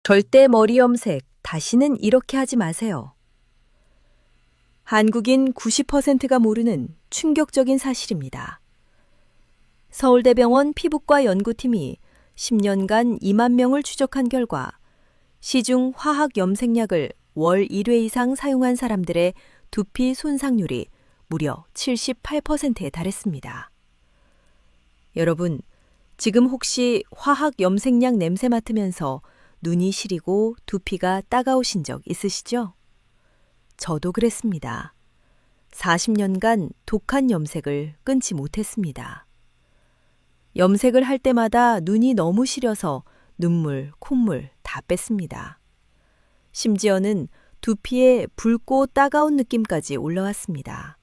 절대 머리 염색 다시는 이렇게 하지 마세요. 한국인 90%가 모르는 충격적인 사실입니다. 서울대병원 피부과 연구팀이 10년간 2만 명을 추적한 결과 시중 화학 염색약을 월 1회 이상 사용한 사람들의 두피 손상률이 무려 78%에 달했습니다. 여러분, 지금 혹시 화학 염색약 냄새 맡으면서 눈이 시리고 두피가 따가우신 적 있으시죠? 저도 그랬습니다. 40년간 독한 염색을 끊지 못했습니다. 염색을 할 때마다 눈이 너무 시려서 눈물, 콧물 다 뺐습니다. 심지어는 두피에 붉고 따가운 느낌까지 올라왔습니다.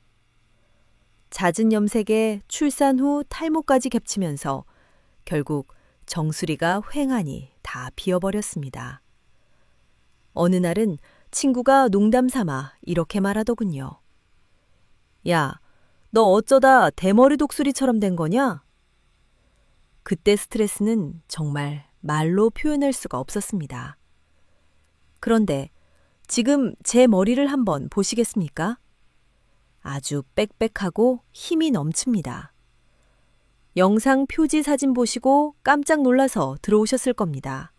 잦은 염색에 출산 후 탈모까지 겹치면서 결국 정수리가 휑하니 다 비어버렸습니다. 어느 날은 친구가 농담 삼아 이렇게 말하더군요. 야, 너 어쩌다 대머리 독수리처럼 된 거냐? 그때 스트레스는 정말 말로 표현할 수가 없었습니다. 그런데 지금 제 머리를 한번 보시겠습니까? 아주 빽빽하고 힘이 넘칩니다. 영상 표지 사진 보시고 깜짝 놀라서 들어오셨을 겁니다.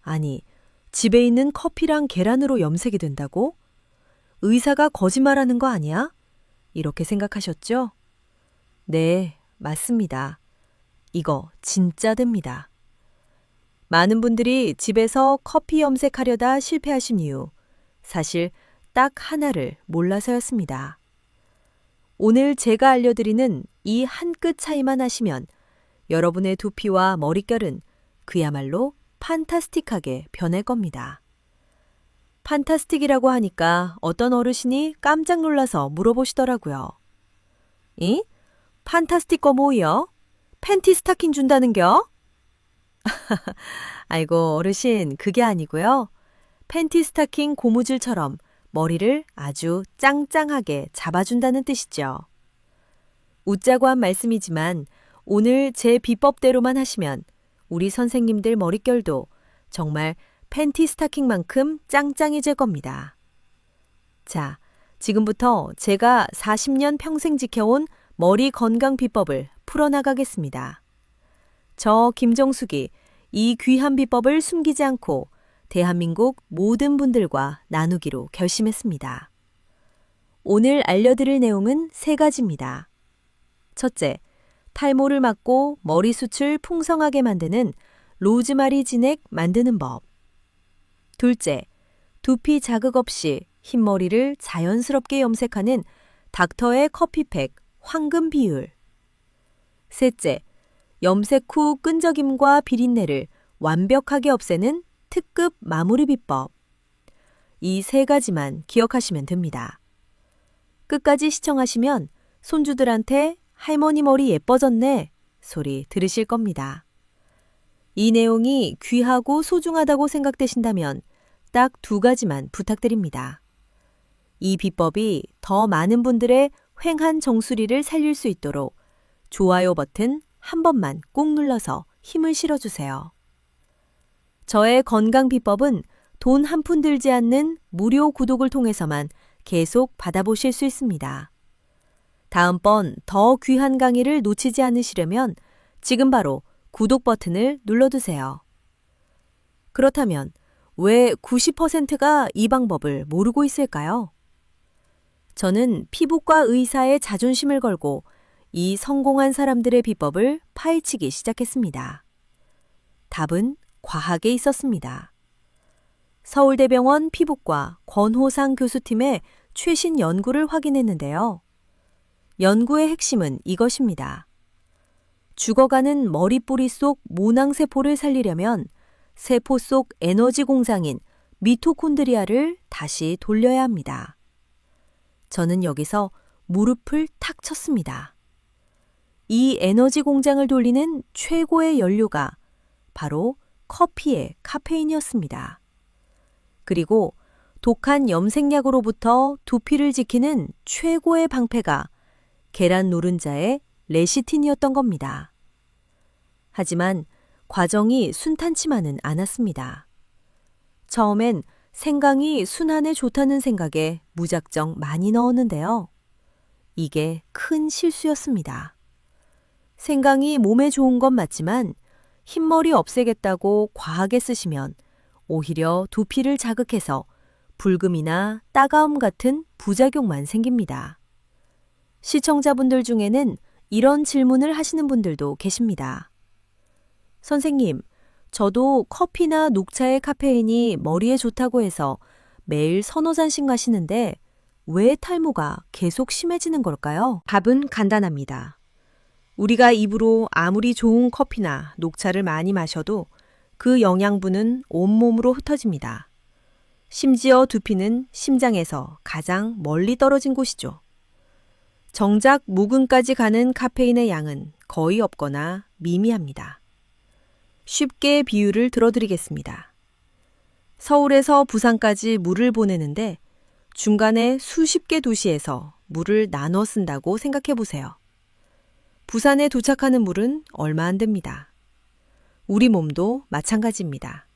아니, 집에 있는 커피랑 계란으로 염색이 된다고? 의사가 거짓말하는 거 아니야? 이렇게 생각하셨죠? 네, 맞습니다. 이거 진짜 됩니다. 많은 분들이 집에서 커피 염색하려다 실패하신 이유, 사실 딱 하나를 몰라서였습니다. 오늘 제가 알려드리는 이 한 끗 차이만 하시면 여러분의 두피와 머릿결은 그야말로 판타스틱하게 변할 겁니다. 판타스틱이라고 하니까 어떤 어르신이 깜짝 놀라서 물어보시더라고요. 이? 판타스틱 거 뭐여? 팬티 스타킹 준다는겨? 아이고 어르신 그게 아니고요. 팬티 스타킹 고무줄처럼 머리를 아주 짱짱하게 잡아준다는 뜻이죠. 웃자고 한 말씀이지만 오늘 제 비법대로만 하시면 우리 선생님들 머릿결도 정말 팬티 스타킹만큼 짱짱해질 겁니다. 자, 지금부터 제가 40년 평생 지켜온 머리 건강 비법을 풀어나가겠습니다. 저 김정숙이 이 귀한 비법을 숨기지 않고 대한민국 모든 분들과 나누기로 결심했습니다. 오늘 알려드릴 내용은 3가지입니다. 첫째, 탈모를 막고 머리숱을 풍성하게 만드는 로즈마리 진액 만드는 법. 둘째, 두피 자극 없이 흰머리를 자연스럽게 염색하는 닥터의 커피팩 황금 비율. 셋째, 염색 후 끈적임과 비린내를 완벽하게 없애는 특급 마무리 비법. 이 3가지만 기억하시면 됩니다. 끝까지 시청하시면 손주들한테 할머니 머리 예뻐졌네 소리 들으실 겁니다. 이 내용이 귀하고 소중하다고 생각되신다면 딱 2가지만 부탁드립니다. 이 비법이 더 많은 분들의 휑한 정수리를 살릴 수 있도록 좋아요 버튼 한 번만 꾹 눌러서 힘을 실어주세요. 저의 건강 비법은 돈 한 푼 들지 않는 무료 구독을 통해서만 계속 받아보실 수 있습니다. 다음번 더 귀한 강의를 놓치지 않으시려면 지금 바로 구독 버튼을 눌러두세요. 그렇다면 왜 90%가 이 방법을 모르고 있을까요? 저는 피부과 의사의 자존심을 걸고 이 성공한 사람들의 비법을 파헤치기 시작했습니다. 답은 과학에 있었습니다. 서울대병원 피부과 권호상 교수팀의 최신 연구를 확인했는데요. 연구의 핵심은 이것입니다. 죽어가는 머리뿌리 속 모낭세포를 살리려면 세포 속 에너지 공장인 미토콘드리아를 다시 돌려야 합니다. 저는 여기서 무릎을 탁 쳤습니다. 이 에너지 공장을 돌리는 최고의 연료가 바로 커피의 카페인이었습니다. 그리고 독한 염색약으로부터 두피를 지키는 최고의 방패가 계란 노른자의 레시틴이었던 겁니다. 하지만 과정이 순탄치만은 않았습니다. 처음엔 생강이 순환에 좋다는 생각에 무작정 많이 넣었는데요. 이게 큰 실수였습니다. 생강이 몸에 좋은 건 맞지만 흰머리 없애겠다고 과하게 쓰시면 오히려 두피를 자극해서 붉음이나 따가움 같은 부작용만 생깁니다. 시청자분들 중에는 이런 질문을 하시는 분들도 계십니다. 선생님, 저도 커피나 녹차의 카페인이 머리에 좋다고 해서 매일 서너 잔씩 마시는데 왜 탈모가 계속 심해지는 걸까요? 답은 간단합니다. 우리가 입으로 아무리 좋은 커피나 녹차를 많이 마셔도 그 영양분은 온몸으로 흩어집니다. 심지어 두피는 심장에서 가장 멀리 떨어진 곳이죠. 정작 모근까지 가는 카페인의 양은 거의 없거나 미미합니다. 쉽게 비유를 들어드리겠습니다. 서울에서 부산까지 물을 보내는데 중간에 수십 개 도시에서 물을 나눠 쓴다고 생각해 보세요. 부산에 도착하는 물은 얼마 안 됩니다. 우리 몸도 마찬가지입니다.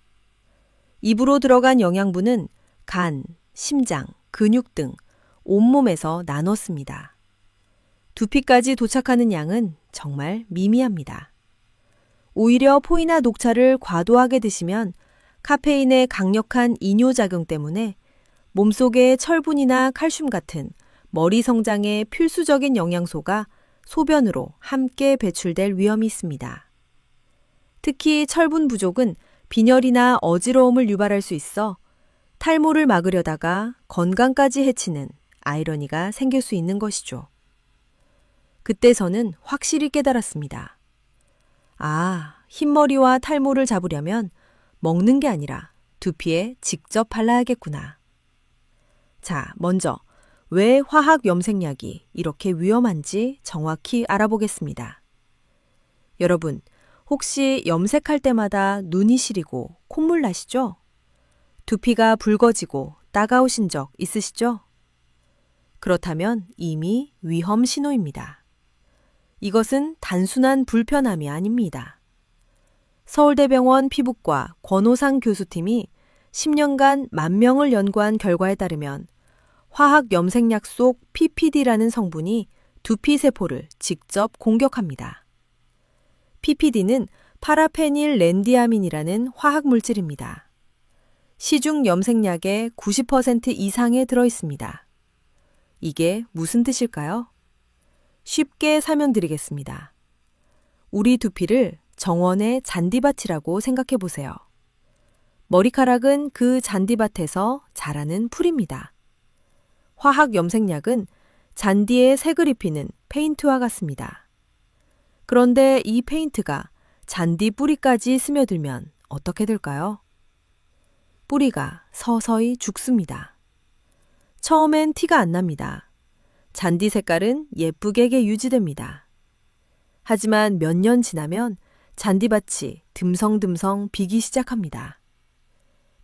입으로 들어간 영양분은 간, 심장, 근육 등 온몸에서 나눠 씁니다. 두피까지 도착하는 양은 정말 미미합니다. 오히려 포이나 녹차를 과도하게 드시면 카페인의 강력한 이뇨작용 때문에 몸속의 철분이나 칼슘 같은 머리 성장에 필수적인 영양소가 소변으로 함께 배출될 위험이 있습니다. 특히 철분 부족은 빈혈이나 어지러움을 유발할 수 있어 탈모를 막으려다가 건강까지 해치는 아이러니가 생길 수 있는 것이죠. 그때 저는 확실히 깨달았습니다. 아, 흰머리와 탈모를 잡으려면 먹는 게 아니라 두피에 직접 발라야겠구나. 자, 먼저 왜 화학 염색약이 이렇게 위험한지 정확히 알아보겠습니다. 여러분, 혹시 염색할 때마다 눈이 시리고 콧물 나시죠? 두피가 붉어지고 따가우신 적 있으시죠? 그렇다면 이미 위험 신호입니다. 이것은 단순한 불편함이 아닙니다. 서울대병원 피부과 권호상 교수팀이 10년간 10,000명을 연구한 결과에 따르면 화학 염색약 속 PPD라는 성분이 두피 세포를 직접 공격합니다. PPD는 파라페닐렌디아민이라는 화학 물질입니다. 시중 염색약의 90% 이상에 들어 있습니다. 이게 무슨 뜻일까요? 쉽게 설명드리겠습니다. 우리 두피를 정원의 잔디밭이라고 생각해 보세요. 머리카락은 그 잔디밭에서 자라는 풀입니다. 화학 염색약은 잔디에 색을 입히는 페인트와 같습니다. 그런데 이 페인트가 잔디 뿌리까지 스며들면 어떻게 될까요? 뿌리가 서서히 죽습니다. 처음엔 티가 안 납니다. 잔디 색깔은 예쁘게 유지됩니다. 하지만 몇 년 지나면 잔디밭이 듬성듬성 비기 시작합니다.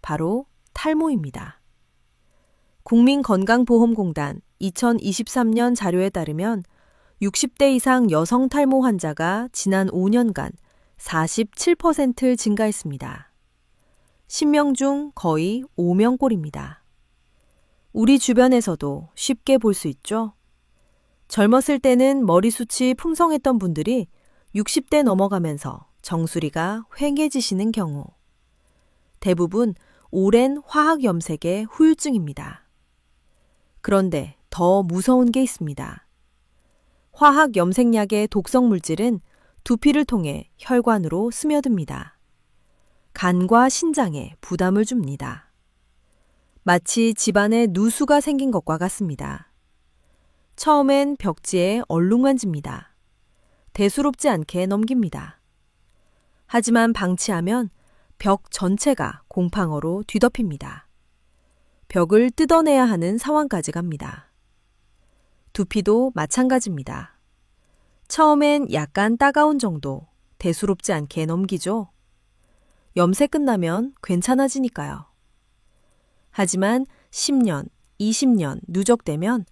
바로 탈모입니다. 국민건강보험공단 2023년 자료에 따르면 60대 이상 여성 탈모 환자가 지난 5년간 47% 증가했습니다. 10명 중 거의 5명꼴입니다. 우리 주변에서도 쉽게 볼 수 있죠? 젊었을 때는 머리숱이 풍성했던 분들이 60대 넘어가면서 정수리가 휑해지시는 경우. 대부분 오랜 화학 염색의 후유증입니다. 그런데 더 무서운 게 있습니다. 화학 염색약의 독성 물질은 두피를 통해 혈관으로 스며듭니다. 간과 신장에 부담을 줍니다. 마치 집안에 누수가 생긴 것과 같습니다. 처음엔 벽지에 얼룩만집니다. 대수롭지 않게 넘깁니다. 하지만 방치하면 벽 전체가 곰팡어로 뒤덮입니다. 벽을 뜯어내야 하는 상황까지 갑니다. 두피도 마찬가지입니다. 처음엔 약간 따가운 정도, 대수롭지 않게 넘기죠. 염색 끝나면 괜찮아지니까요. 하지만 10년, 20년 누적되면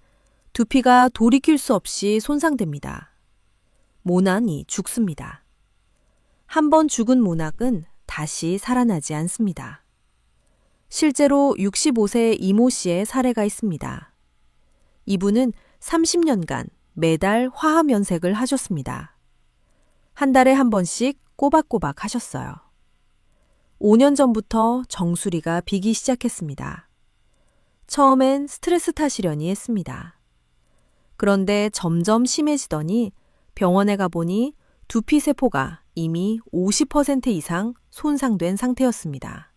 두피가 돌이킬 수 없이 손상됩니다. 모낭이 죽습니다. 한 번 죽은 모낭은 다시 살아나지 않습니다. 실제로 65세 이모 씨의 사례가 있습니다. 이분은 30년간 매달 화합 염색을 하셨습니다. 한 달에 한 번씩 꼬박꼬박 하셨어요. 5년 전부터 정수리가 비기 시작했습니다. 처음엔 스트레스 탓이려니 했습니다. 그런데 점점 심해지더니 병원에 가보니 두피세포가 이미 50% 이상 손상된 상태였습니다.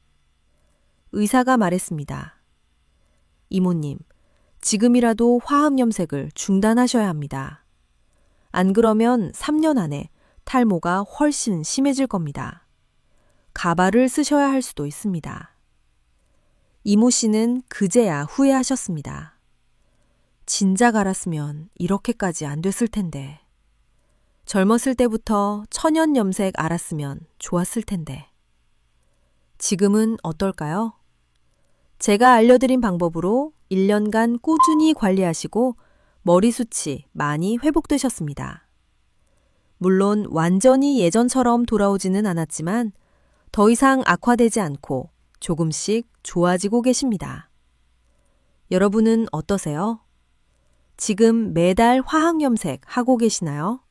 의사가 말했습니다. 이모님, 지금이라도 화학 염색을 중단하셔야 합니다. 안 그러면 3년 안에 탈모가 훨씬 심해질 겁니다. 가발을 쓰셔야 할 수도 있습니다. 이모 씨는 그제야 후회하셨습니다. 진작 알았으면 이렇게까지 안 됐을 텐데. 젊었을 때부터 천연 염색 알았으면 좋았을 텐데. 지금은 어떨까요? 제가 알려드린 방법으로 1년간 꾸준히 관리하시고 머리숱이 많이 회복되셨습니다. 물론 완전히 예전처럼 돌아오지는 않았지만 더 이상 악화되지 않고 조금씩 좋아지고 계십니다. 여러분은 어떠세요? 지금 매달 화학 염색 하고 계시나요?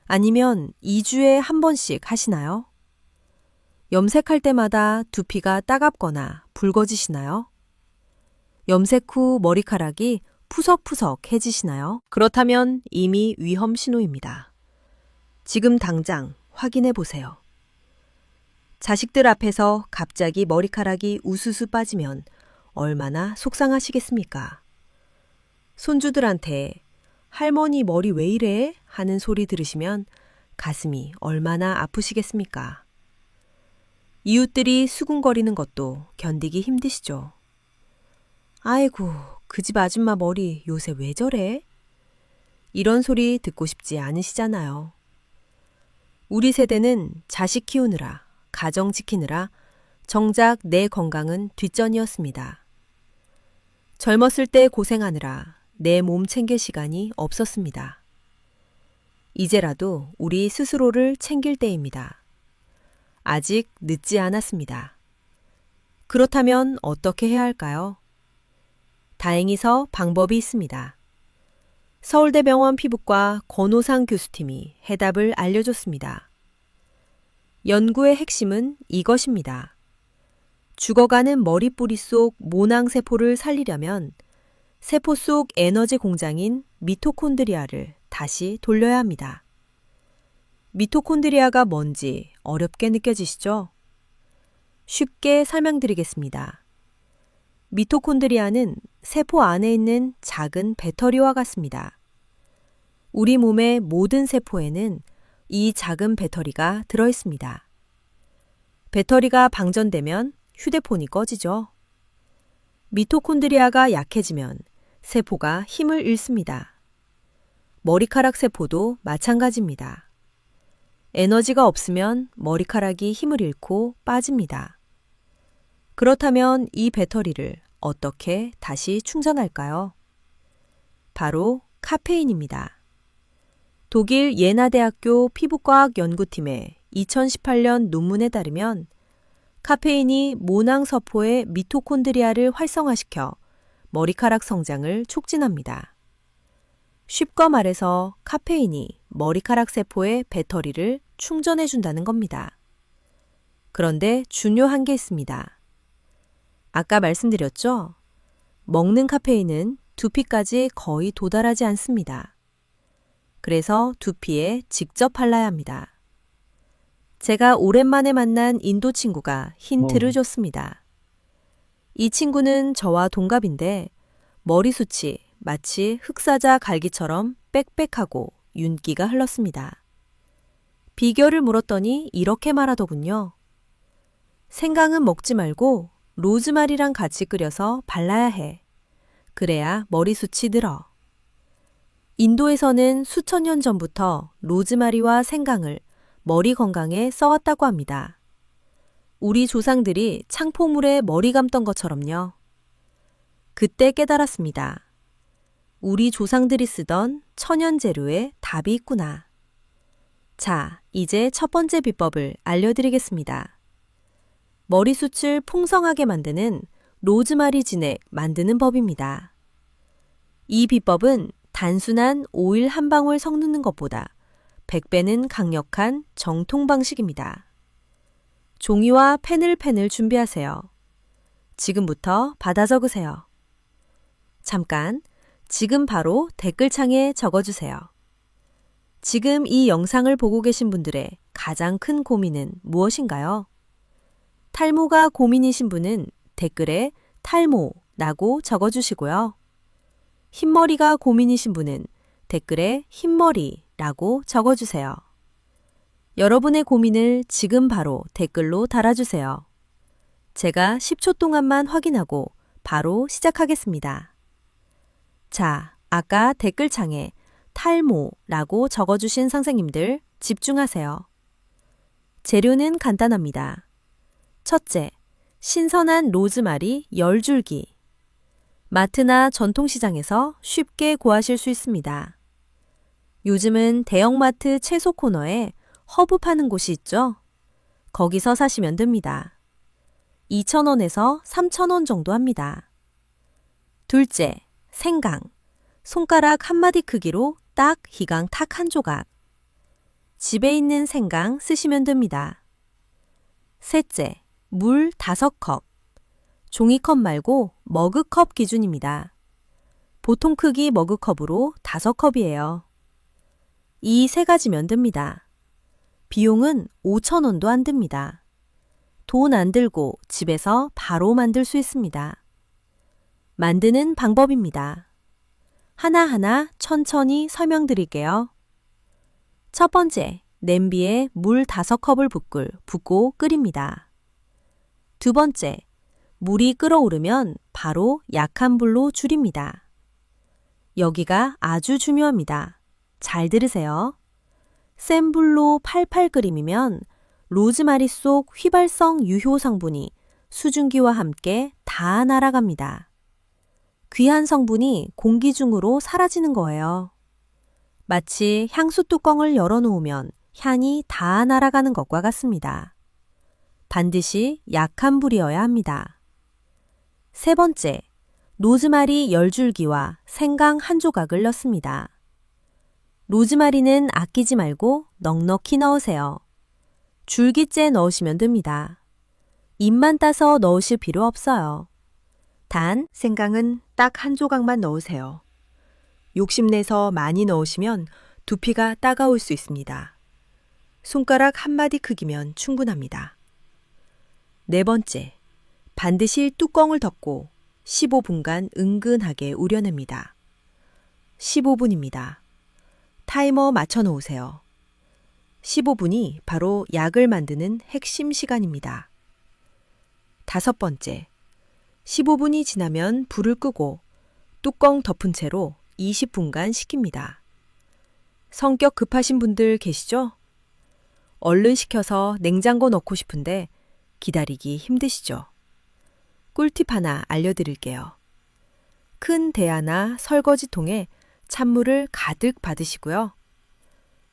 아니면 2주에 한 번씩 하시나요? 염색할 때마다 두피가 따갑거나 붉어지시나요? 염색 후 머리카락이 푸석푸석해지시나요? 그렇다면 이미 위험 신호입니다. 지금 당장 확인해 보세요. 자식들 앞에서 갑자기 머리카락이 우수수 빠지면 얼마나 속상하시겠습니까? 손주들한테 할머니 머리 왜 이래? 하는 소리 들으시면 가슴이 얼마나 아프시겠습니까? 이웃들이 수군거리는 것도 견디기 힘드시죠? 아이고, 그 집 아줌마 머리 요새 왜 저래? 이런 소리 듣고 싶지 않으시잖아요. 우리 세대는 자식 키우느라, 가정 지키느라 정작 내 건강은 뒷전이었습니다. 젊었을 때 고생하느라 내 몸 챙길 시간이 없었습니다. 이제라도 우리 스스로를 챙길 때입니다. 아직 늦지 않았습니다. 그렇다면 어떻게 해야 할까요? 다행히서 방법이 있습니다. 서울대병원 피부과 권호상 교수팀이 해답을 알려줬습니다. 연구의 핵심은 이것입니다. 죽어가는 머리뿌리 속 모낭세포를 살리려면 세포 속 에너지 공장인 미토콘드리아를 다시 돌려야 합니다. 미토콘드리아가 뭔지 어렵게 느껴지시죠? 쉽게 설명드리겠습니다. 미토콘드리아는 세포 안에 있는 작은 배터리와 같습니다. 우리 몸의 모든 세포에는 이 작은 배터리가 들어있습니다. 배터리가 방전되면 휴대폰이 꺼지죠. 미토콘드리아가 약해지면 세포가 힘을 잃습니다. 머리카락 세포도 마찬가지입니다. 에너지가 없으면 머리카락이 힘을 잃고 빠집니다. 그렇다면 이 배터리를 어떻게 다시 충전할까요? 바로 카페인입니다. 독일 예나대학교 피부과학 연구팀의 2018년 논문에 따르면 카페인이 모낭서포의 미토콘드리아를 활성화시켜 머리카락 성장을 촉진합니다. 쉽게 말해서 카페인이 머리카락 세포의 배터리를 충전해준다는 겁니다. 그런데 중요한 게 있습니다. 아까 말씀드렸죠? 먹는 카페인은 두피까지 거의 도달하지 않습니다. 그래서 두피에 직접 발라야 합니다. 제가 오랜만에 만난 인도 친구가 힌트를 줬습니다. 이 친구는 저와 동갑인데 머리숱이 마치 흑사자 갈기처럼 빽빽하고 윤기가 흘렀습니다. 비결을 물었더니 이렇게 말하더군요. 생강은 먹지 말고 로즈마리랑 같이 끓여서 발라야 해. 그래야 머리숱이 늘어. 인도에서는 수천 년 전부터 로즈마리와 생강을 머리 건강에 써왔다고 합니다. 우리 조상들이 창포물에 머리 감던 것처럼요. 그때 깨달았습니다. 우리 조상들이 쓰던 천연 재료에 답이 있구나. 자, 이제 첫 번째 비법을 알려드리겠습니다. 머리숱을 풍성하게 만드는 로즈마리 진액 만드는 법입니다. 이 비법은 단순한 오일 한 방울 섞는 것보다 100배는 강력한 정통 방식입니다. 종이와 펜을 준비하세요. 지금부터 받아 적으세요. 잠깐, 지금 바로 댓글창에 적어주세요. 지금 이 영상을 보고 계신 분들의 가장 큰 고민은 무엇인가요? 탈모가 고민이신 분은 댓글에 탈모라고 적어주시고요. 흰머리가 고민이신 분은 댓글에 흰머리라고 적어주세요. 여러분의 고민을 지금 바로 댓글로 달아주세요. 제가 10초 동안만 확인하고 바로 시작하겠습니다. 자, 아까 댓글창에 탈모라고 적어주신 선생님들 집중하세요. 재료는 간단합니다. 첫째, 신선한 로즈마리 10줄기. 마트나 전통시장에서 쉽게 구하실 수 있습니다. 요즘은 대형마트 채소 코너에 허브 파는 곳이 있죠? 거기서 사시면 됩니다. 2,000원에서 3,000원 정도 합니다. 둘째, 생강. 손가락 한마디 크기로 딱 희강 탁 한 조각. 집에 있는 생강 쓰시면 됩니다. 셋째, 물 5컵. 종이컵 말고 머그컵 기준입니다. 보통 크기 머그컵으로 5컵이에요. 이 세 가지면 됩니다. 비용은 5,000원도 안 듭니다. 돈 안 들고 집에서 바로 만들 수 있습니다. 만드는 방법입니다. 하나하나 천천히 설명드릴게요. 첫 번째, 냄비에 물 5컵을 붓고 끓입니다. 두 번째, 물이 끓어오르면 바로 약한 불로 줄입니다. 여기가 아주 중요합니다. 잘 들으세요. 센 불로 팔팔 끓이면 로즈마리 속 휘발성 유효 성분이 수증기와 함께 다 날아갑니다. 귀한 성분이 공기 중으로 사라지는 거예요. 마치 향수 뚜껑을 열어놓으면 향이 다 날아가는 것과 같습니다. 반드시 약한 불이어야 합니다. 세 번째, 로즈마리 10줄기와 생강 한 조각을 넣습니다. 로즈마리는 아끼지 말고 넉넉히 넣으세요. 줄기째 넣으시면 됩니다. 잎만 따서 넣으실 필요 없어요. 단, 생강은 딱 한 조각만 넣으세요. 욕심내서 많이 넣으시면 두피가 따가울 수 있습니다. 손가락 한마디 크기면 충분합니다. 네 번째, 반드시 뚜껑을 덮고 15분간 은근하게 우려냅니다. 15분입니다. 타이머 맞춰 놓으세요. 15분이 바로 약을 만드는 핵심 시간입니다. 다섯 번째, 15분이 지나면 불을 끄고 뚜껑 덮은 채로 20분간 식힙니다. 성격 급하신 분들 계시죠? 얼른 식혀서 냉장고 넣고 싶은데 기다리기 힘드시죠? 꿀팁 하나 알려드릴게요. 큰 대야나 설거지통에 찬물을 가득 받으시고요.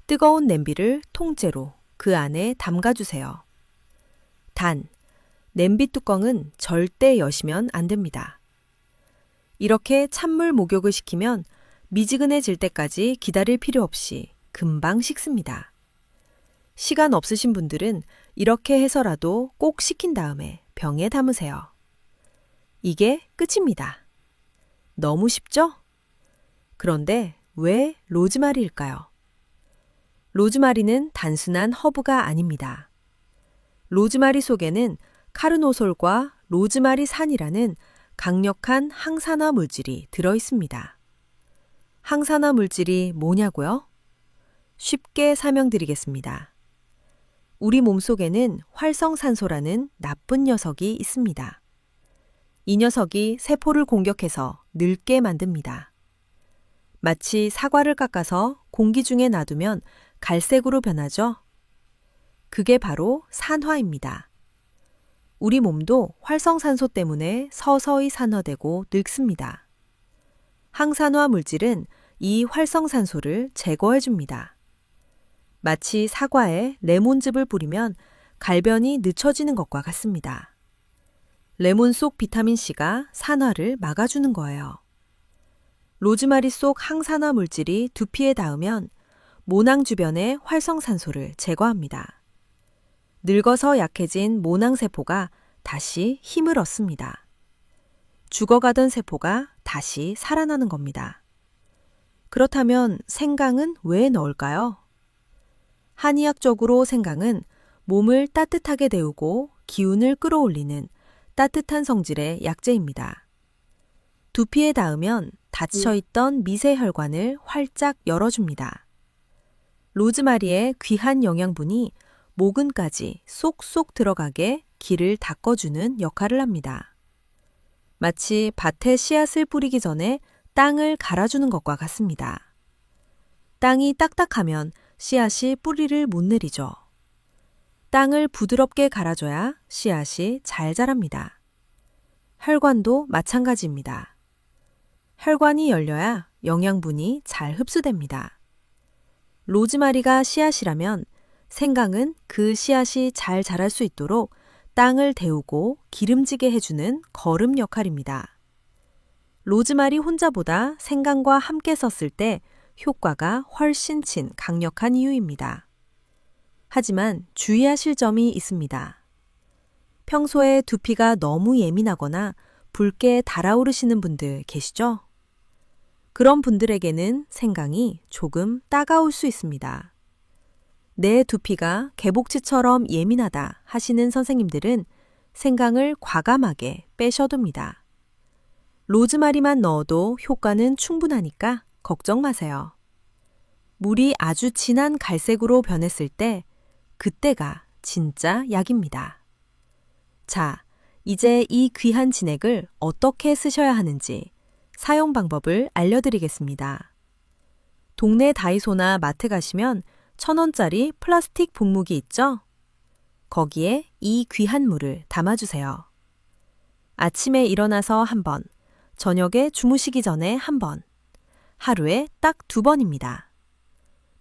뜨거운 냄비를 통째로 그 안에 담가주세요. 단, 냄비 뚜껑은 절대 여시면 안 됩니다. 이렇게 찬물 목욕을 시키면 미지근해질 때까지 기다릴 필요 없이 금방 식습니다. 시간 없으신 분들은 이렇게 해서라도 꼭 식힌 다음에 병에 담으세요. 이게 끝입니다. 너무 쉽죠? 그런데 왜 로즈마리일까요? 로즈마리는 단순한 허브가 아닙니다. 로즈마리 속에는 카르노솔과 로즈마리산이라는 강력한 항산화 물질이 들어 있습니다. 항산화 물질이 뭐냐고요? 쉽게 설명드리겠습니다. 우리 몸속에는 활성산소라는 나쁜 녀석이 있습니다. 이 녀석이 세포를 공격해서 늙게 만듭니다. 마치 사과를 깎아서 공기 중에 놔두면 갈색으로 변하죠? 그게 바로 산화입니다. 우리 몸도 활성산소 때문에 서서히 산화되고 늙습니다. 항산화 물질은 이 활성산소를 제거해 줍니다. 마치 사과에 레몬즙을 뿌리면 갈변이 늦춰지는 것과 같습니다. 레몬 속 비타민C가 산화를 막아주는 거예요. 로즈마리 속 항산화 물질이 두피에 닿으면 모낭 주변의 활성산소를 제거합니다. 늙어서 약해진 모낭세포가 다시 힘을 얻습니다. 죽어가던 세포가 다시 살아나는 겁니다. 그렇다면 생강은 왜 넣을까요? 한의학적으로 생강은 몸을 따뜻하게 데우고 기운을 끌어올리는 따뜻한 성질의 약재입니다. 두피에 닿으면 닫혀있던 미세혈관을 활짝 열어줍니다. 로즈마리의 귀한 영양분이 모근까지 쏙쏙 들어가게 길을 닦아주는 역할을 합니다. 마치 밭에 씨앗을 뿌리기 전에 땅을 갈아주는 것과 같습니다. 땅이 딱딱하면 씨앗이 뿌리를 못 내리죠. 땅을 부드럽게 갈아줘야 씨앗이 잘 자랍니다. 혈관도 마찬가지입니다. 혈관이 열려야 영양분이 잘 흡수됩니다. 로즈마리가 씨앗이라면 생강은 그 씨앗이 잘 자랄 수 있도록 땅을 데우고 기름지게 해주는 거름 역할입니다. 로즈마리 혼자보다 생강과 함께 썼을 때 효과가 훨씬 강력한 이유입니다. 하지만 주의하실 점이 있습니다. 평소에 두피가 너무 예민하거나 붉게 달아오르시는 분들 계시죠? 그런 분들에게는 생강이 조금 따가울 수 있습니다. 내 두피가 개복치처럼 예민하다 하시는 선생님들은 생강을 과감하게 빼셔둡니다. 로즈마리만 넣어도 효과는 충분하니까 걱정 마세요. 물이 아주 진한 갈색으로 변했을 때 그때가 진짜 약입니다. 자, 이제 이 귀한 진액을 어떻게 쓰셔야 하는지 사용 방법을 알려드리겠습니다. 동네 다이소나 마트 가시면 1,000원짜리 플라스틱 분무기 있죠? 거기에 이 귀한 물을 담아주세요. 아침에 일어나서 한 번, 저녁에 주무시기 전에 한 번, 하루에 딱 2번입니다.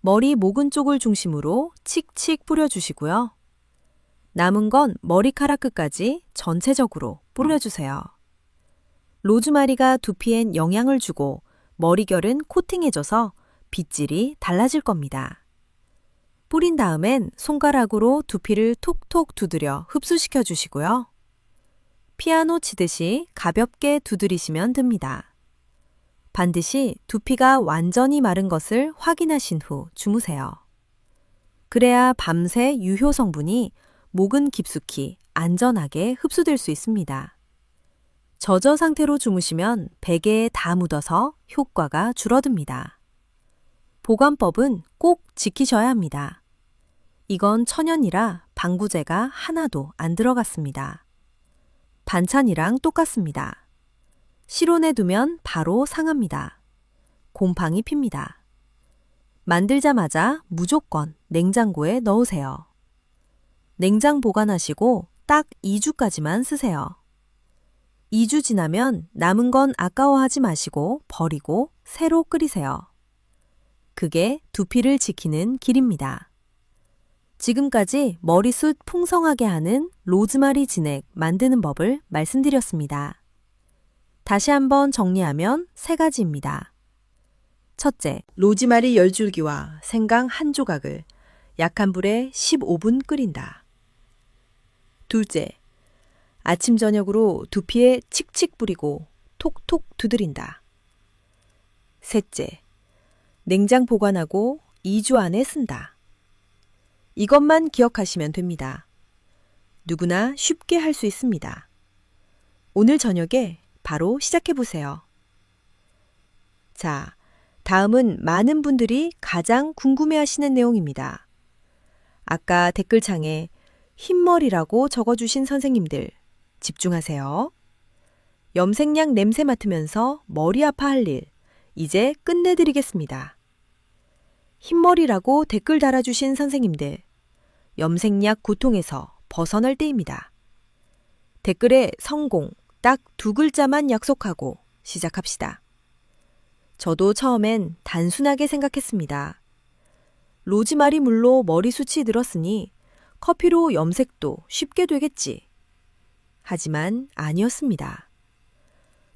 머리 모근 쪽을 중심으로 칙칙 뿌려주시고요. 남은 건 머리카락 끝까지 전체적으로 뿌려주세요. 로즈마리가 두피엔 영양을 주고 머리결은 코팅해줘서 빗질이 달라질 겁니다. 뿌린 다음엔 손가락으로 두피를 톡톡 두드려 흡수시켜 주시고요. 피아노 치듯이 가볍게 두드리시면 됩니다. 반드시 두피가 완전히 마른 것을 확인하신 후 주무세요. 그래야 밤새 유효 성분이 목은 깊숙이 안전하게 흡수될 수 있습니다. 젖어 상태로 주무시면 베개에 다 묻어서 효과가 줄어듭니다. 보관법은 꼭 지키셔야 합니다. 이건 천연이라 방부제가 하나도 안 들어갔습니다. 반찬이랑 똑같습니다. 실온에 두면 바로 상합니다. 곰팡이 핍니다. 만들자마자 무조건 냉장고에 넣으세요. 냉장 보관하시고 딱 2주까지만 쓰세요. 2주 지나면 남은 건 아까워하지 마시고 버리고 새로 끓이세요. 그게 두피를 지키는 길입니다. 지금까지 머리숱 풍성하게 하는 로즈마리 진액 만드는 법을 말씀드렸습니다. 다시 한번 정리하면 3가지입니다. 첫째, 로즈마리 10줄기와 생강 1조각을 약한 불에 15분 끓인다. 둘째, 아침 저녁으로 두피에 칙칙 뿌리고 톡톡 두드린다. 셋째, 냉장 보관하고 2주 안에 쓴다. 이것만 기억하시면 됩니다. 누구나 쉽게 할 수 있습니다. 오늘 저녁에 바로 시작해보세요. 자, 다음은 많은 분들이 가장 궁금해하시는 내용입니다. 아까 댓글창에 흰머리라고 적어주신 선생님들 집중하세요. 염색약 냄새 맡으면서 머리 아파할 일 이제 끝내드리겠습니다. 흰머리라고 댓글 달아주신 선생님들 염색약 고통에서 벗어날 때입니다. 댓글에 성공 딱 2글자만 약속하고 시작합시다. 저도 처음엔 단순하게 생각했습니다. 로즈마리 물로 머리숱이 늘었으니 커피로 염색도 쉽게 되겠지. 하지만 아니었습니다.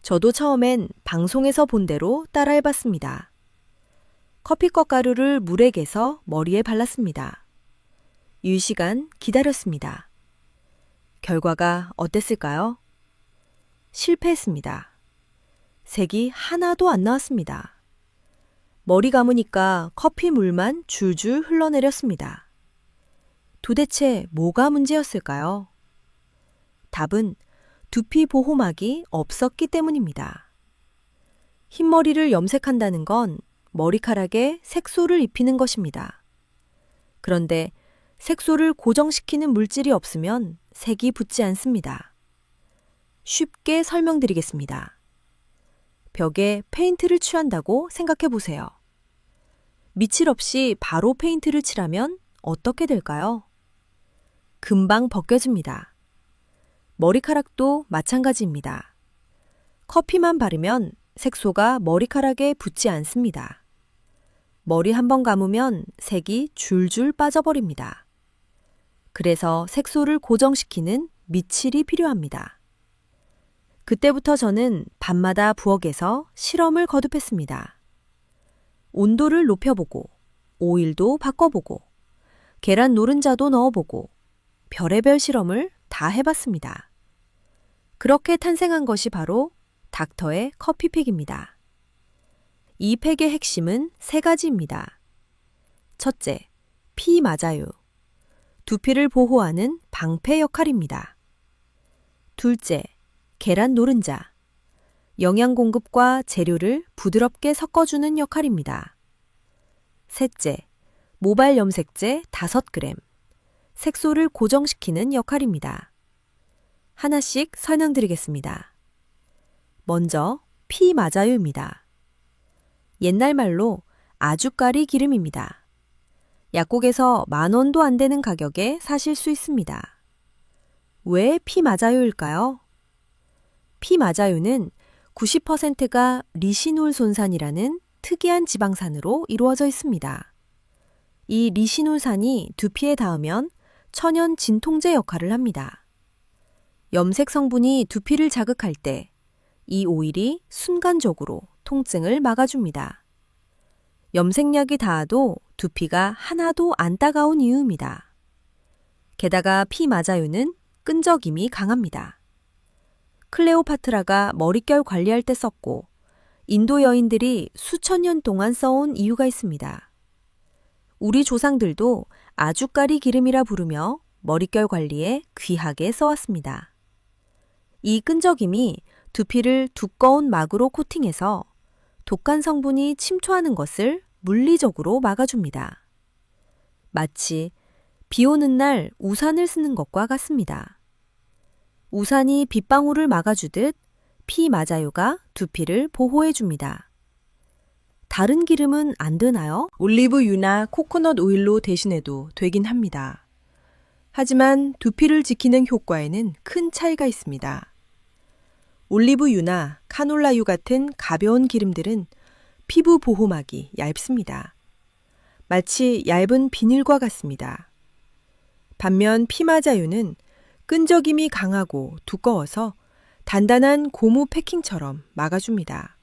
저도 처음엔 방송에서 본 대로 따라해봤습니다. 커피껍 가루를 물에 개서 머리에 발랐습니다. 유의시간 기다렸습니다. 결과가 어땠을까요? 실패했습니다. 색이 하나도 안 나왔습니다. 머리 감으니까 커피 물만 줄줄 흘러내렸습니다. 도대체 뭐가 문제였을까요? 답은 두피 보호막이 없었기 때문입니다. 흰머리를 염색한다는 건 머리카락에 색소를 입히는 것입니다. 그런데 색소를 고정시키는 물질이 없으면 색이 붙지 않습니다. 쉽게 설명드리겠습니다. 벽에 페인트를 칠한다고 생각해 보세요. 밑칠 없이 바로 페인트를 칠하면 어떻게 될까요? 금방 벗겨집니다. 머리카락도 마찬가지입니다. 커피만 바르면 색소가 머리카락에 붙지 않습니다. 머리 한번 감으면 색이 줄줄 빠져버립니다. 그래서 색소를 고정시키는 밑칠이 필요합니다. 그때부터 저는 밤마다 부엌에서 실험을 거듭했습니다. 온도를 높여보고, 오일도 바꿔보고, 계란 노른자도 넣어보고, 별의별 실험을 다 해봤습니다. 그렇게 탄생한 것이 바로 닥터의 커피팩입니다. 이 팩의 핵심은 세 가지입니다. 첫째, 피 맞아요. 두피를 보호하는 방패 역할입니다. 둘째, 계란 노른자. 영양 공급과 재료를 부드럽게 섞어주는 역할입니다. 셋째, 모발 염색제 5g. 색소를 고정시키는 역할입니다. 하나씩 설명드리겠습니다. 먼저 피 맞아요입니다. 옛날 말로 아주까리 기름입니다. 약국에서 10,000원도 안 되는 가격에 사실 수 있습니다. 왜 피 맞아요일까요? 피 맞아요는 90%가 리시놀손산이라는 특이한 지방산으로 이루어져 있습니다. 이 리시놀산이 두피에 닿으면 천연 진통제 역할을 합니다. 염색 성분이 두피를 자극할 때 이 오일이 순간적으로 통증을 막아줍니다. 염색약이 닿아도 두피가 하나도 안 따가운 이유입니다. 게다가 피 맞아요는 끈적임이 강합니다. 클레오파트라가 머릿결 관리할 때 썼고 인도 여인들이 수천 년 동안 써온 이유가 있습니다. 우리 조상들도 아주까리 기름이라 부르며 머릿결 관리에 귀하게 써왔습니다. 이 끈적임이 두피를 두꺼운 막으로 코팅해서 독한 성분이 침투하는 것을 물리적으로 막아줍니다. 마치 비 오는 날 우산을 쓰는 것과 같습니다. 우산이 빗방울을 막아주듯 피 맞아요가 두피를 보호해줍니다. 다른 기름은 안 되나요? 올리브유나 코코넛 오일로 대신해도 되긴 합니다. 하지만 두피를 지키는 효과에는 큰 차이가 있습니다. 올리브유나 카놀라유 같은 가벼운 기름들은 피부 보호막이 얇습니다. 마치 얇은 비닐과 같습니다. 반면 피마자유는 끈적임이 강하고 두꺼워서 단단한 고무 패킹처럼 막아줍니다.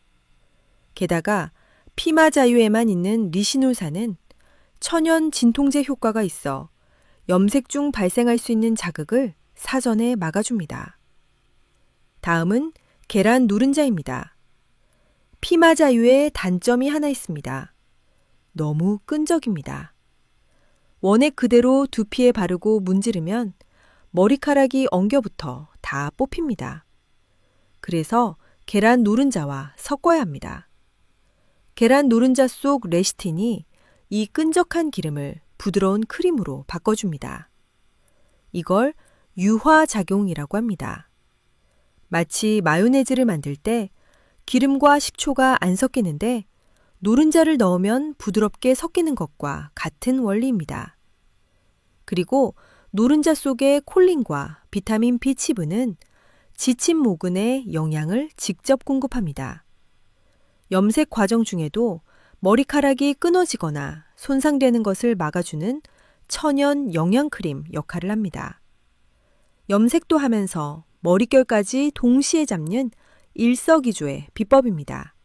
게다가 피마자유에만 있는 리시놀산은 천연 진통제 효과가 있어 염색 중 발생할 수 있는 자극을 사전에 막아줍니다. 다음은 계란 노른자입니다. 피마자유의 단점이 하나 있습니다. 너무 끈적입니다. 원액 그대로 두피에 바르고 문지르면 머리카락이 엉겨붙어 다 뽑힙니다. 그래서 계란 노른자와 섞어야 합니다. 계란 노른자 속 레시틴이 이 끈적한 기름을 부드러운 크림으로 바꿔줍니다. 이걸 유화작용이라고 합니다. 마치 마요네즈를 만들 때 기름과 식초가 안 섞이는데 노른자를 넣으면 부드럽게 섞이는 것과 같은 원리입니다. 그리고 노른자 속의 콜린과 비타민 B7는 지친 모근에 영양을 직접 공급합니다. 염색 과정 중에도 머리카락이 끊어지거나 손상되는 것을 막아주는 천연 영양크림 역할을 합니다. 염색도 하면서 머릿결까지 동시에 잡는 일석이조의 비법입니다.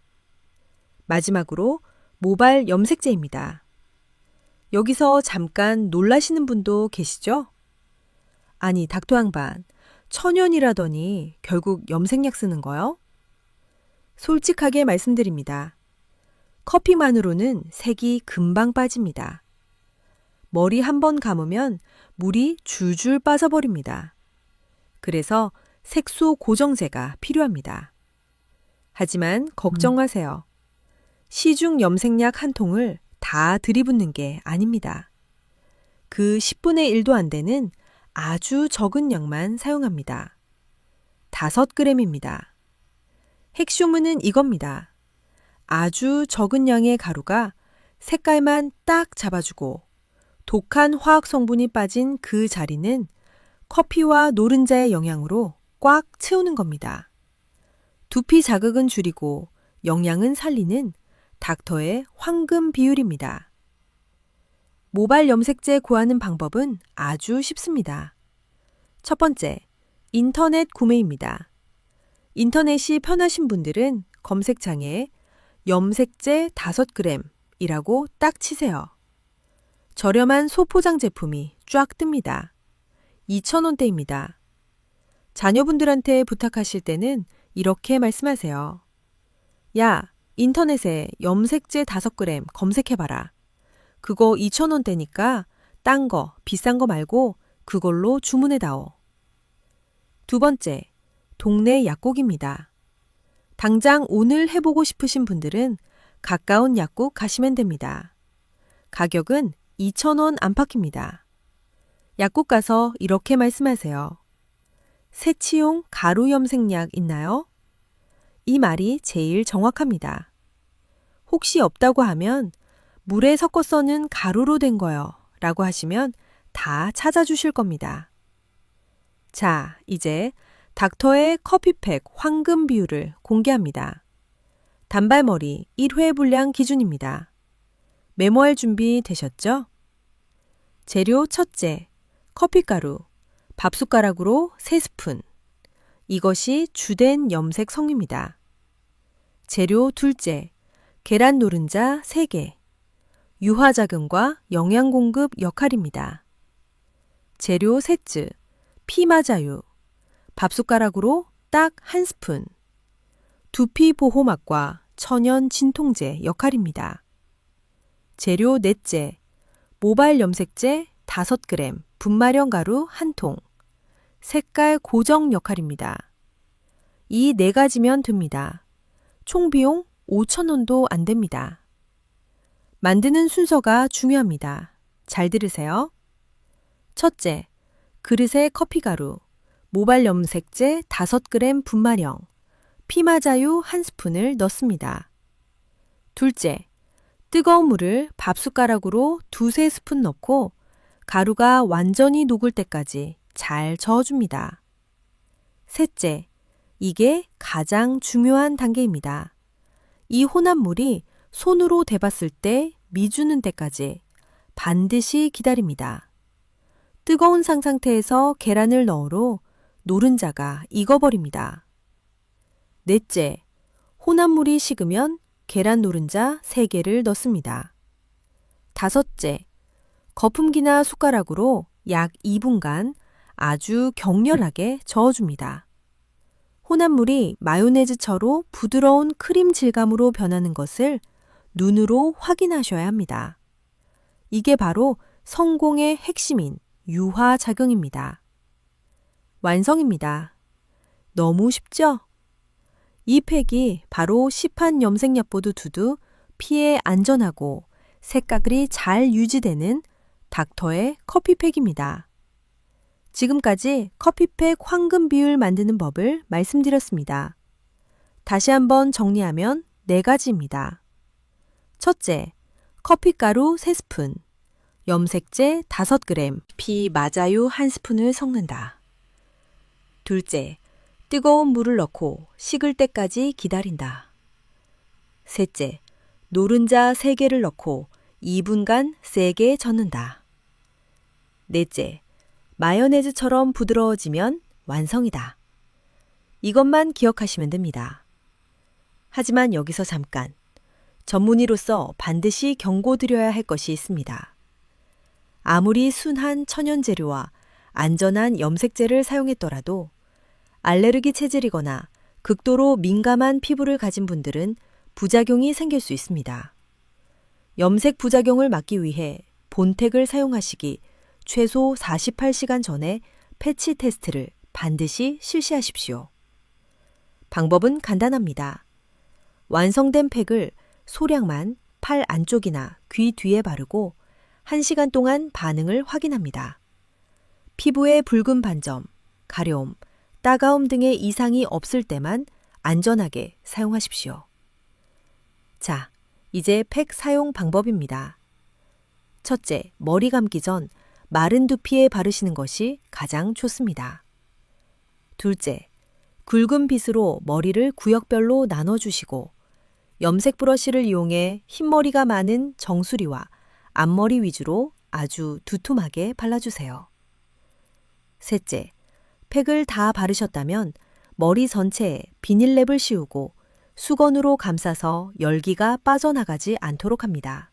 마지막으로 모발 염색제입니다. 여기서 잠깐 놀라시는 분도 계시죠? 아니, 닥터 양반, 천연이라더니 결국 염색약 쓰는 거요? 솔직하게 말씀드립니다. 커피만으로는 색이 금방 빠집니다. 머리 한 번 감으면 물이 줄줄 빠져버립니다. 그래서 색소 고정제가 필요합니다. 하지만 걱정 마세요. 시중 염색약 한 통을 다 들이붓는 게 아닙니다. 그 10분의 1도 안 되는 아주 적은 양만 사용합니다. 5g입니다. 핵쇼문은 이겁니다. 아주 적은 양의 가루가 색깔만 딱 잡아주고 독한 화학 성분이 빠진 그 자리는 커피와 노른자의 영양으로 꽉 채우는 겁니다. 두피 자극은 줄이고 영양은 살리는 닥터의 황금 비율입니다. 모발 염색제 구하는 방법은 아주 쉽습니다. 첫 번째, 인터넷 구매입니다. 인터넷이 편하신 분들은 검색창에 염색제 5g이라고 딱 치세요. 저렴한 소포장 제품이 쫙 뜹니다. 2,000원대입니다. 자녀분들한테 부탁하실 때는 이렇게 말씀하세요. 야, 인터넷에 염색제 5g 검색해봐라. 그거 2,000원대니까 딴 거, 비싼 거 말고 그걸로 주문해다오. 두 번째, 동네 약국입니다. 당장 오늘 해보고 싶으신 분들은 가까운 약국 가시면 됩니다. 가격은 2,000원 안팎입니다. 약국 가서 이렇게 말씀하세요. 새치용 가루 염색약 있나요? 이 말이 제일 정확합니다. 혹시 없다고 하면 물에 섞어 써는 가루로 된 거요 라고 하시면 다 찾아주실 겁니다. 자, 이제 닥터의 커피팩 황금 비율을 공개합니다. 단발머리 1회 분량 기준입니다. 메모할 준비 되셨죠? 재료 첫째, 커피가루, 밥숟가락으로 3스푼. 이것이 주된 염색 성입니다. 재료 둘째, 계란 노른자 3개. 유화작용과 영양 공급 역할입니다. 재료 셋째, 피마자유. 밥숟가락으로 딱 1스푼. 두피 보호막과 천연 진통제 역할입니다. 재료 넷째, 모발 염색제 5g, 분말형 가루 1통. 색깔 고정 역할입니다. 이 4가지면 됩니다. 총 비용 5,000원도 안 됩니다. 만드는 순서가 중요합니다. 잘 들으세요. 첫째, 그릇에 커피가루, 모발 염색제 5g 분말형, 피마자유 1스푼을 넣습니다. 둘째, 뜨거운 물을 밥숟가락으로 2-3스푼 넣고 가루가 완전히 녹을 때까지 잘 저어줍니다. 셋째, 이게 가장 중요한 단계입니다. 이 혼합물이 손으로 대봤을 때 미주는 때까지 반드시 기다립니다. 뜨거운 상태에서 계란을 넣으로 노른자가 익어버립니다. 넷째, 혼합물이 식으면 계란 노른자 3개를 넣습니다. 다섯째, 거품기나 숟가락으로 약 2분간 아주 격렬하게 저어줍니다. 혼합물이 마요네즈처럼 부드러운 크림 질감으로 변하는 것을 눈으로 확인하셔야 합니다. 이게 바로 성공의 핵심인 유화작용입니다. 완성입니다. 너무 쉽죠? 이 팩이 바로 시판 염색약보다 두두 피에 안전하고 색깔이 잘 유지되는 닥터의 커피팩입니다. 지금까지 커피팩 황금 비율 만드는 법을 말씀드렸습니다. 다시 한번 정리하면 4가지입니다. 첫째, 커피가루 3스푼, 염색제 5g, 피마자유 1스푼을 섞는다. 둘째, 뜨거운 물을 넣고 식을 때까지 기다린다. 셋째, 노른자 3개를 넣고 2분간 세게 젓는다. 넷째, 마요네즈처럼 부드러워지면 완성이다. 이것만 기억하시면 됩니다. 하지만 여기서 잠깐, 전문의로서 반드시 경고드려야 할 것이 있습니다. 아무리 순한 천연 재료와 안전한 염색제를 사용했더라도 알레르기 체질이거나 극도로 민감한 피부를 가진 분들은 부작용이 생길 수 있습니다. 염색 부작용을 막기 위해 본텍을 사용하시기 최소 48시간 전에 패치 테스트를 반드시 실시하십시오. 방법은 간단합니다. 완성된 팩을 소량만 팔 안쪽이나 귀 뒤에 바르고 1시간 동안 반응을 확인합니다. 피부에 붉은 반점, 가려움, 따가움 등의 이상이 없을 때만 안전하게 사용하십시오. 자, 이제 팩 사용 방법입니다. 첫째, 머리 감기 전 마른 두피에 바르시는 것이 가장 좋습니다. 둘째, 굵은 빗으로 머리를 구역별로 나눠주시고 염색 브러쉬를 이용해 흰머리가 많은 정수리와 앞머리 위주로 아주 두툼하게 발라주세요. 셋째, 팩을 다 바르셨다면 머리 전체에 비닐랩을 씌우고 수건으로 감싸서 열기가 빠져나가지 않도록 합니다.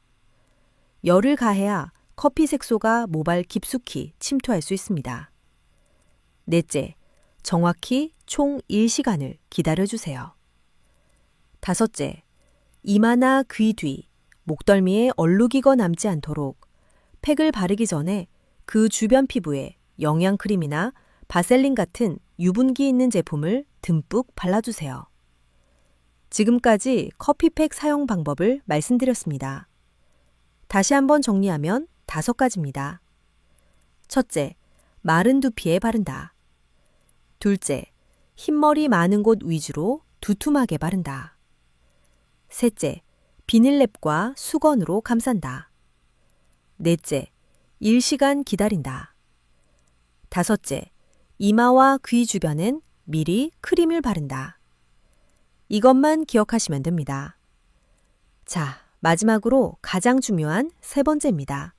열을 가해야 커피 색소가 모발 깊숙이 침투할 수 있습니다. 넷째, 정확히 총 1시간을 기다려주세요. 다섯째, 이마나 귀 뒤, 목덜미에 얼룩이가 남지 않도록 팩을 바르기 전에 그 주변 피부에 영양크림이나 바셀린 같은 유분기 있는 제품을 듬뿍 발라주세요. 지금까지 커피팩 사용 방법을 말씀드렸습니다. 다시 한번 정리하면 5가지입니다. 첫째, 마른 두피에 바른다. 둘째, 흰머리 많은 곳 위주로 두툼하게 바른다. 셋째, 비닐랩과 수건으로 감싼다. 넷째, 1시간 기다린다. 다섯째, 이마와 귀 주변은 미리 크림을 바른다. 이것만 기억하시면 됩니다. 자, 마지막으로 가장 중요한 3번째입니다.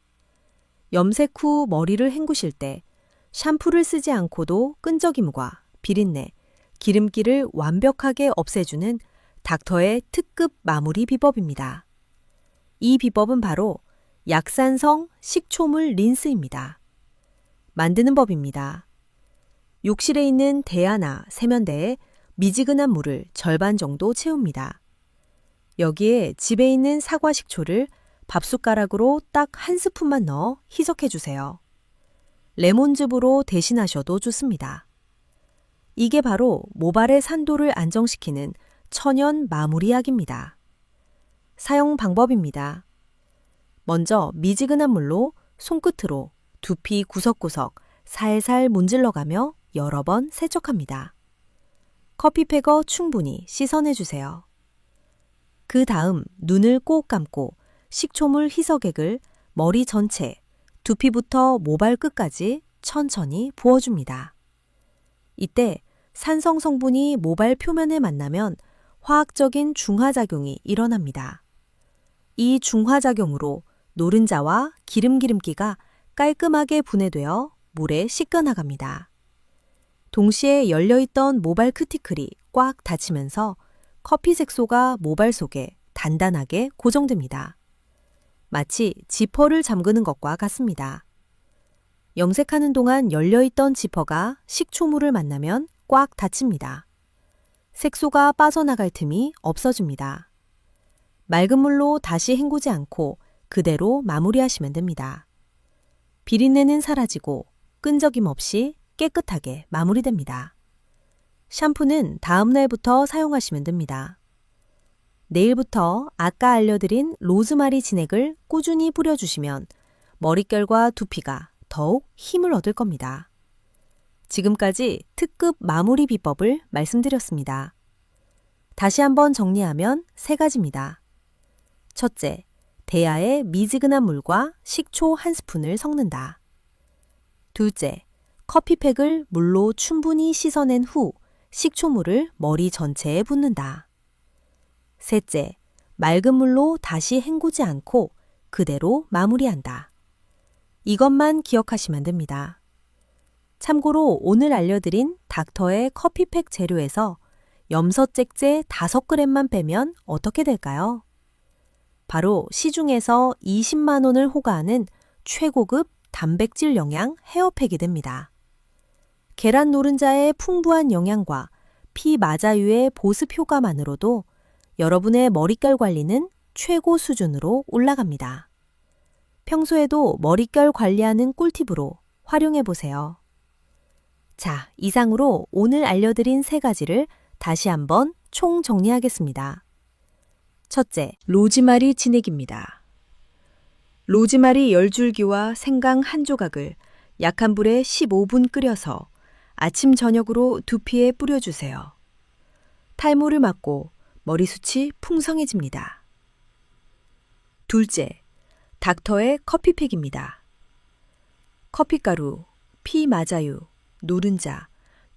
염색 후 머리를 헹구실 때 샴푸를 쓰지 않고도 끈적임과 비린내, 기름기를 완벽하게 없애주는 닥터의 특급 마무리 비법입니다. 이 비법은 바로 약산성 식초물 린스입니다. 만드는 법입니다. 욕실에 있는 대야나 세면대에 미지근한 물을 절반 정도 채웁니다. 여기에 집에 있는 사과 식초를 밥숟가락으로 딱 1스푼만 넣어 희석해 주세요. 레몬즙으로 대신하셔도 좋습니다. 이게 바로 모발의 산도를 안정시키는 천연 마무리약입니다. 사용 방법입니다. 먼저 미지근한 물로 손끝으로 두피 구석구석 살살 문질러가며 여러 번 세척합니다. 커피팩어 충분히 씻어내주세요. 그 다음 눈을 꼭 감고 식초물 희석액을 머리 전체, 두피부터 모발 끝까지 천천히 부어줍니다. 이때 산성 성분이 모발 표면에 만나면 화학적인 중화작용이 일어납니다. 이 중화작용으로 노른자와 기름기가 깔끔하게 분해되어 물에 씻겨나갑니다. 동시에 열려있던 모발 크티클이 꽉 닫히면서 커피 색소가 모발 속에 단단하게 고정됩니다. 마치 지퍼를 잠그는 것과 같습니다. 염색하는 동안 열려있던 지퍼가 식초물을 만나면 꽉 닫힙니다. 색소가 빠져나갈 틈이 없어집니다. 맑은 물로 다시 헹구지 않고 그대로 마무리하시면 됩니다. 비린내는 사라지고 끈적임 없이 깨끗하게 마무리됩니다. 샴푸는 다음 날부터 사용하시면 됩니다. 내일부터 아까 알려드린 로즈마리 진액을 꾸준히 뿌려주시면 머릿결과 두피가 더욱 힘을 얻을 겁니다. 지금까지 특급 마무리 비법을 말씀드렸습니다. 다시 한번 정리하면 3가지입니다. 첫째, 대야에 미지근한 물과 식초 1스푼을 섞는다. 둘째, 커피팩을 물로 충분히 씻어낸 후 식초물을 머리 전체에 붓는다. 셋째, 맑은 물로 다시 헹구지 않고 그대로 마무리한다. 이것만 기억하시면 됩니다. 참고로 오늘 알려드린 닥터의 커피팩 재료에서 염서잭제 5g만 빼면 어떻게 될까요? 바로 시중에서 20만 원을 호가하는 최고급 단백질 영양 헤어팩이 됩니다. 계란 노른자의 풍부한 영양과 피마자유의 보습 효과만으로도 여러분의 머릿결 관리는 최고 수준으로 올라갑니다. 평소에도 머릿결 관리하는 꿀팁으로 활용해 보세요. 자, 이상으로 오늘 알려드린 3가지를 다시 한번 총 정리하겠습니다. 첫째, 로즈마리 진액입니다. 로즈마리 10줄기와 생강 1조각을 약한 불에 15분 끓여서 아침 저녁으로 두피에 뿌려주세요. 탈모를 막고 머리숱이 풍성해집니다. 둘째, 닥터의 커피팩입니다. 커피가루, 피마자유, 노른자,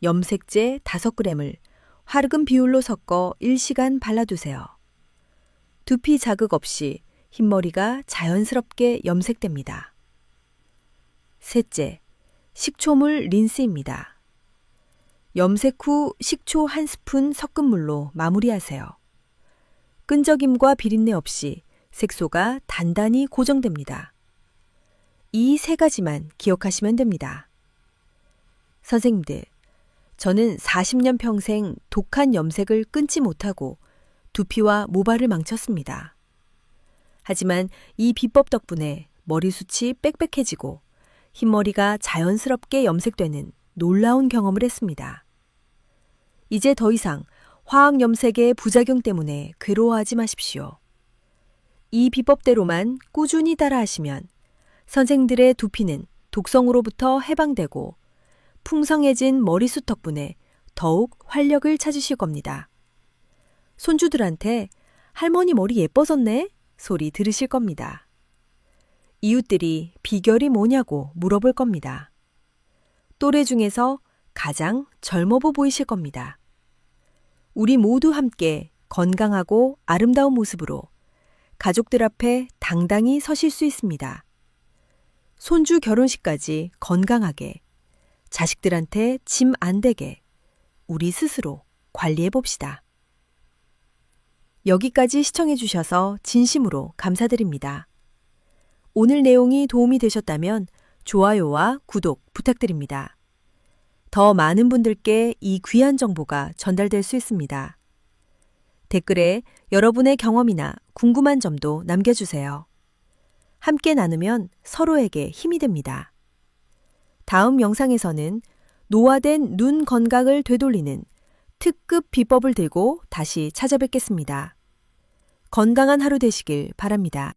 염색제 5g을 화르금 비율로 섞어 1시간 발라두세요. 두피 자극 없이 흰머리가 자연스럽게 염색됩니다. 셋째, 식초물 린스입니다. 염색 후 식초 1스푼 섞은 물로 마무리하세요. 끈적임과 비린내 없이 색소가 단단히 고정됩니다. 이 3가지만 기억하시면 됩니다. 선생님들, 저는 40년 평생 독한 염색을 끊지 못하고 두피와 모발을 망쳤습니다. 하지만 이 비법 덕분에 머리숱이 빽빽해지고 흰머리가 자연스럽게 염색되는 놀라운 경험을 했습니다. 이제 더 이상 화학 염색의 부작용 때문에 괴로워하지 마십시오. 이 비법대로만 꾸준히 따라하시면 선생들의 두피는 독성으로부터 해방되고 풍성해진 머리숱 덕분에 더욱 활력을 찾으실 겁니다. 손주들한테 할머니 머리 예뻐졌네? 소리 들으실 겁니다. 이웃들이 비결이 뭐냐고 물어볼 겁니다. 또래 중에서 가장 젊어 보이실 겁니다. 우리 모두 함께 건강하고 아름다운 모습으로 가족들 앞에 당당히 서실 수 있습니다. 손주 결혼식까지 건강하게, 자식들한테 짐 안 되게 우리 스스로 관리해 봅시다. 여기까지 시청해 주셔서 진심으로 감사드립니다. 오늘 내용이 도움이 되셨다면 좋아요와 구독 부탁드립니다. 더 많은 분들께 이 귀한 정보가 전달될 수 있습니다. 댓글에 여러분의 경험이나 궁금한 점도 남겨주세요. 함께 나누면 서로에게 힘이 됩니다. 다음 영상에서는 노화된 눈 건강을 되돌리는 특급 비법을 들고 다시 찾아뵙겠습니다. 건강한 하루 되시길 바랍니다.